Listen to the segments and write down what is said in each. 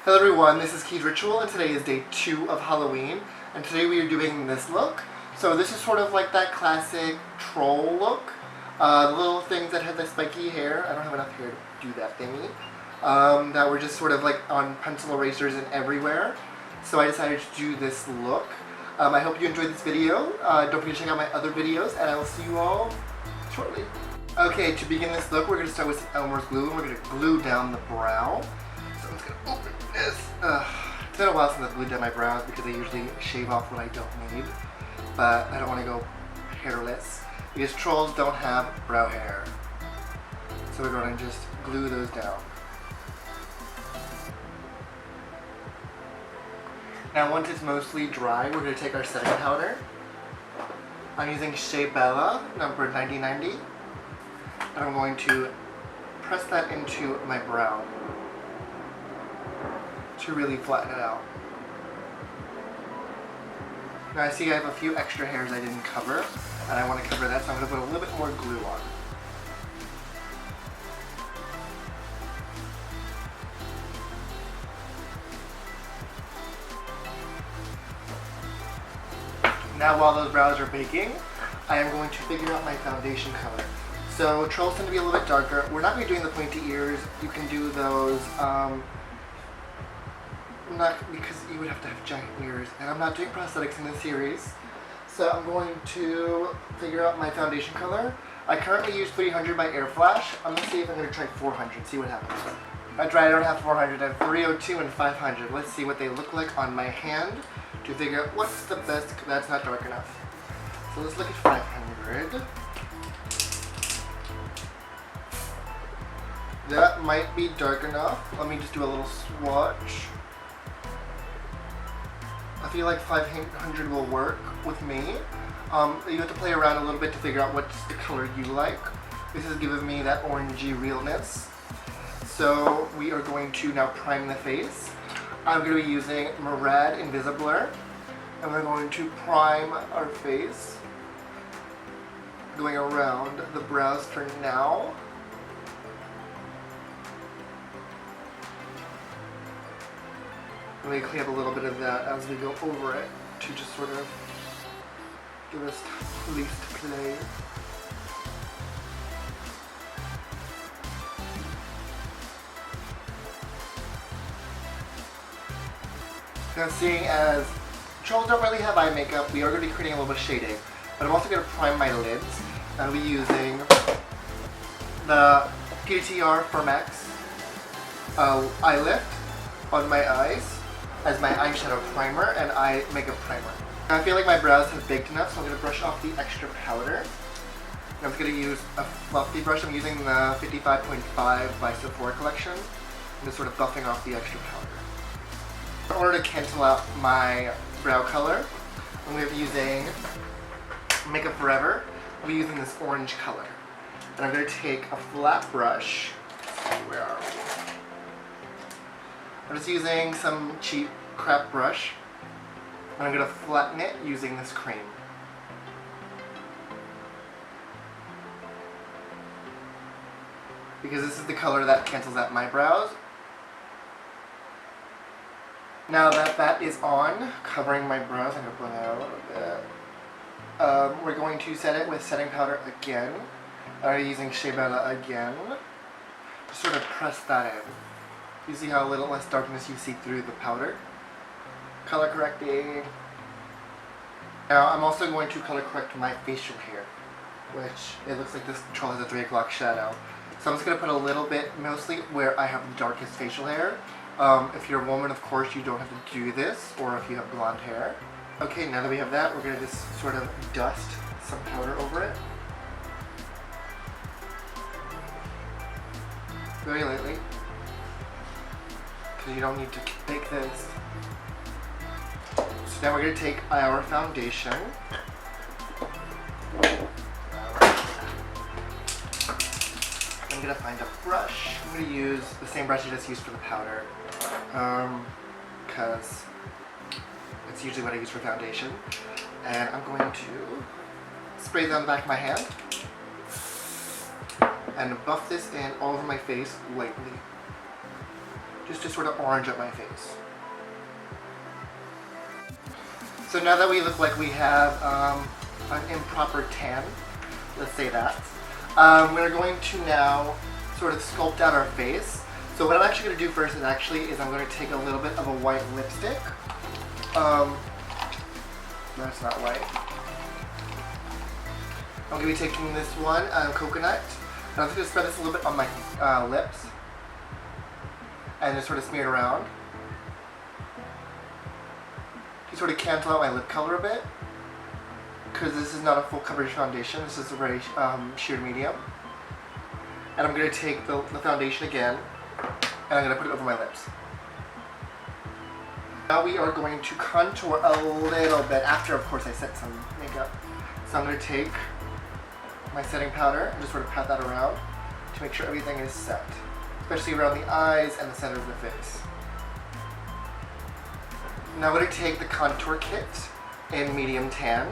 Hello everyone, this is Key's Ritual and today is day 2 of Halloween and today we are doing this look. So this is sort of like that classic troll look. The little things that have the spiky hair, I don't have enough hair to do that thingy, that were just sort of like on pencil erasers and everywhere. So I decided to do this look. I hope you enjoyed this video. Don't forget to check out my other videos and I will see you all shortly. Okay, to begin this look we're going to start with some Elmer's glue and we're going to glue down the brow. So I'm just going to open this. It's been a while since I've glued down my brows because I usually shave off what I don't need. But I don't want to go hairless because trolls don't have brow hair. So we're going to just glue those down. Now once it's mostly dry, we're going to take our setting powder. I'm using Shea Bella, number 9090. And I'm going to press that into my brow to really flatten it out. Now I see I have a few extra hairs I didn't cover, and I want to cover that, so I'm going to put a little bit more glue on. Now while those brows are baking, I am going to figure out my foundation color. So trolls tend to be a little bit darker. We're not going to be doing the pointy ears. You can do those, not because you would have to have giant ears, and I'm not doing prosthetics in this series. So I'm going to figure out my foundation color. I currently use 300 by Air Flash. I'm going to see if I'm going to try 400, see what happens. I don't have 400, I have 302 and 500. Let's see what they look like on my hand to figure out what's the best. That's not dark enough. So let's look at 500. That might be dark enough. Let me just do a little swatch. I feel like 500 will work with me. You have to play around a little bit to figure out what's the color you like. This is giving me that orangey realness. So we are going to now prime the face. I'm going to be using Murad Invisiblur. And we're going to prime our face. Going around the brows for now. Let me clean up a little bit of that as we go over it to just sort of give us place to play. Now seeing as trolls don't really have eye makeup, we are going to be creating a little bit of shading. But I'm also going to prime my lids. I'll be using the PTR Firmax eye lift on my eyes as my eyeshadow primer and eye makeup primer. I feel like my brows have baked enough, so I'm going to brush off the extra powder. I'm just going to use a fluffy brush. I'm using the 55.5 by Sephora collection. I'm just sort of buffing off the extra powder. In order to cancel out my brow color, I'm going to be using Makeup Forever. I'll be using this orange color. And I'm going to take a flat brush. Where are we? I'm just using some cheap crap brush, and I'm going to flatten it using this cream. Because this is the color that cancels out my brows. Now that that is on, covering my brows, I'm going to blend it out a little bit. We're going to set it with setting powder again. I'm using Shea Bella again. Just sort of press that in. You see how a little less darkness you see through the powder? Color correcting. Now I'm also going to color correct my facial hair, which it looks like this troll has a 3 o'clock shadow. So I'm just going to put a little bit, mostly where I have the darkest facial hair. If you're a woman, of course, you don't have to do this, or if you have blonde hair. Okay, now that we have that, we're going to just sort of dust some powder over it. Very lightly. You don't need to bake this. So now we're going to take our foundation. I'm going to find a brush. I'm going to use the same brush I just used for the powder. Because it's usually what I use for foundation. And I'm going to spray it on the back of my hand. And buff this in all over my face lightly. just to sort of orange up my face. So now that we look like we have an improper tan, let's say that, we're going to now sort of sculpt out our face. So what I'm actually going to do first is I'm going to take a little bit of a white lipstick. That's not white. I'm going to be taking this one, coconut, and I'm just going to spread this a little bit on my lips and just sort of smear it around. To sort of cancel out my lip color a bit, because this is not a full coverage foundation, this is a very sheer medium. And I'm going to take the foundation again, and I'm going to put it over my lips. Now we are going to contour a little bit, after of course I set some makeup. So I'm going to take my setting powder and just sort of pat that around to make sure everything is set, especially around the eyes and the center of the face. Now I'm going to take the contour kit in medium tan,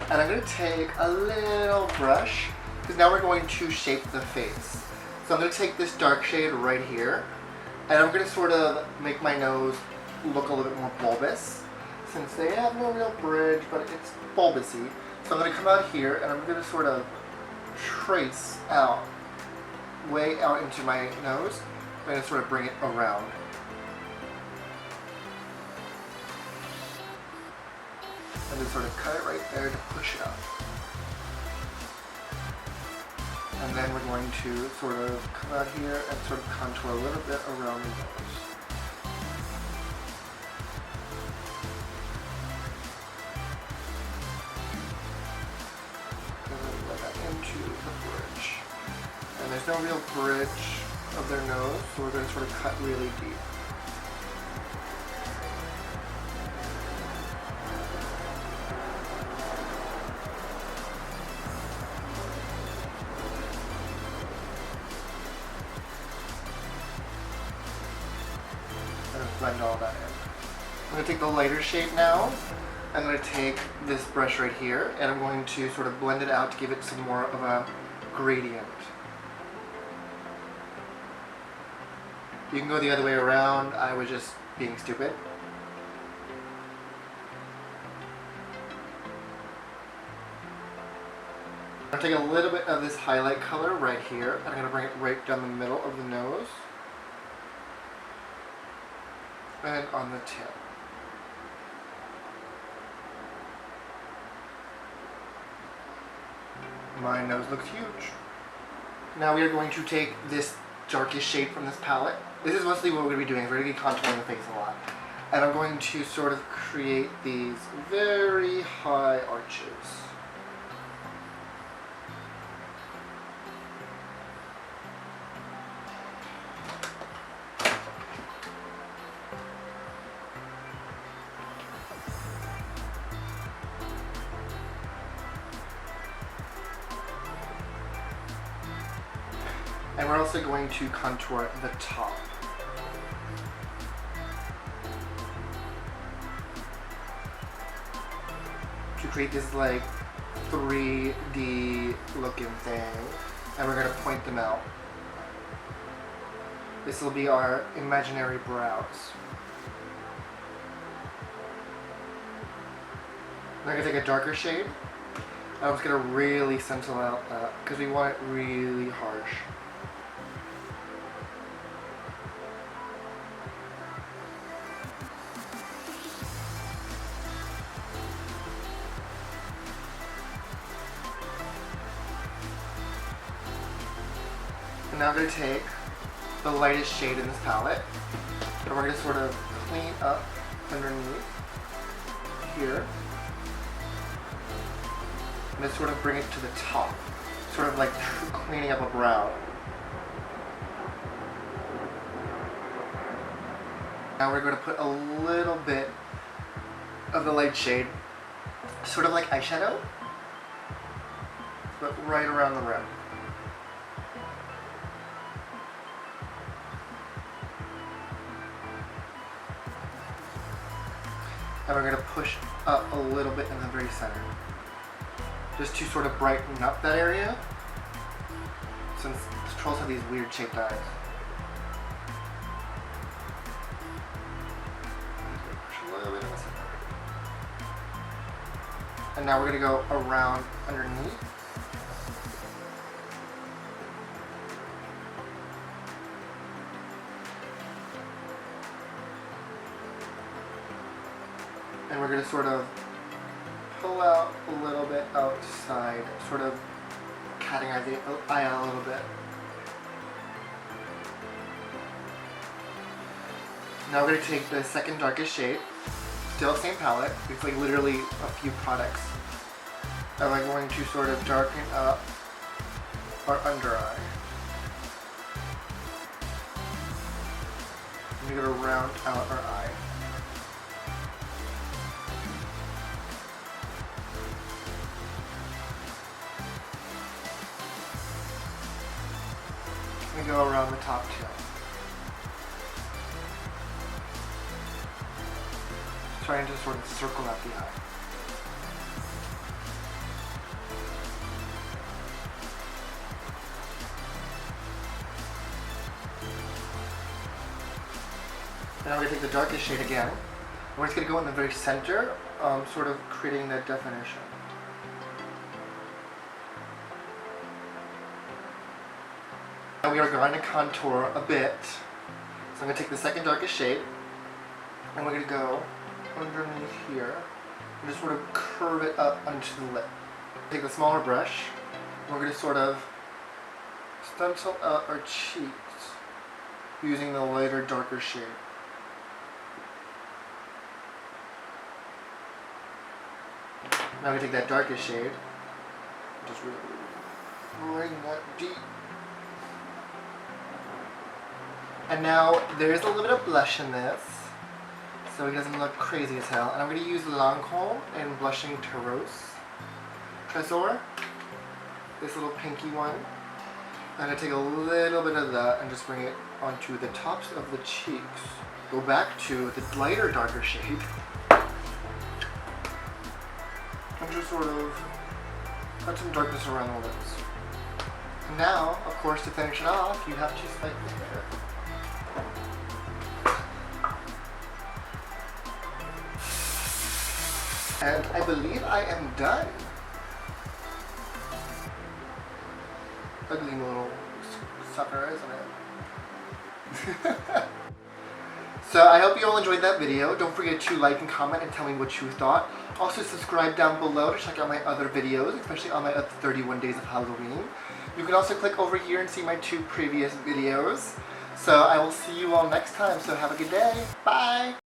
and I'm going to take a little brush, because now we're going to shape the face. So I'm going to take this dark shade right here, and I'm going to sort of make my nose look a little bit more bulbous, since they have no real bridge, but it's bulbousy. So I'm going to come out here, and I'm going to sort of trace out, way out into my nose, and then sort of bring it around. And just sort of cut it right there to push it up. And then we're going to sort of come out here and sort of contour a little bit around the nose. And then let that into the bridge. And there's no real bridge of their nose, so we're going to sort of cut really deep. Blend all that in. I'm going to take the lighter shade now. I'm going to take this brush right here, and I'm going to sort of blend it out to give it some more of a gradient. You can go the other way around. I was just being stupid. I'm going to take a little bit of this highlight color right here, and I'm going to bring it right down the middle of the nose. And on the tip. My nose looks huge. Now we are going to take this darkest shade from this palette. This is mostly what we're going to be doing. We're going to be contouring the face a lot. And I'm going to sort of create these very high arches. And we're also going to contour the top. To create this like 3D looking thing. And we're going to point them out. This will be our imaginary brows. I'm going to take a darker shade. I'm just going to really stencil out that because we want it really harsh. Now I'm going to take the lightest shade in this palette, and we're going to sort of clean up underneath here, and just sort of bring it to the top, sort of like cleaning up a brow. Now we're going to put a little bit of the light shade, sort of like eyeshadow, but right around the rim. And we're going to push up a little bit in the very center, just to sort of brighten up that area, since trolls have these weird shaped eyes. And now we're going to go around underneath. And we're going to sort of pull out a little bit outside, sort of catting the eye out a little bit. Now we're going to take the second darkest shade, still same palette, it's like literally a few products. And we're going to sort of darken up our under eye. And we're going to round out our eye. And go around the top too. Trying to sort of circle out the eye. Now we're going to take the darkest shade again. We're just going to go in the very center, sort of creating that definition. Now we are going to contour a bit. So I'm going to take the second darkest shade, and we're going to go underneath here and just sort of curve it up onto the lip. Take the smaller brush, and we're going to sort of stencil out our cheeks using the lighter, darker shade. Now we take that darkest shade, just really bring that deep. And now there's a little bit of blush in this, so it doesn't look crazy as hell. And I'm going to use Lancome and Blushing Tresor, this little pinky one. I'm going to take a little bit of that and just bring it onto the tops of the cheeks. Go back to the lighter, darker shade. And just sort of put some darkness around the lips. And now, of course, to finish it off, you have to spike the hair. And I believe I am done. Ugly little sucker, isn't it? So I hope you all enjoyed that video. Don't forget to like and comment and tell me what you thought. Also subscribe down below to check out my other videos, especially on my other 31 days of Halloween. You can also click over here and see my 2 previous videos. So I will see you all next time, so have a good day. Bye!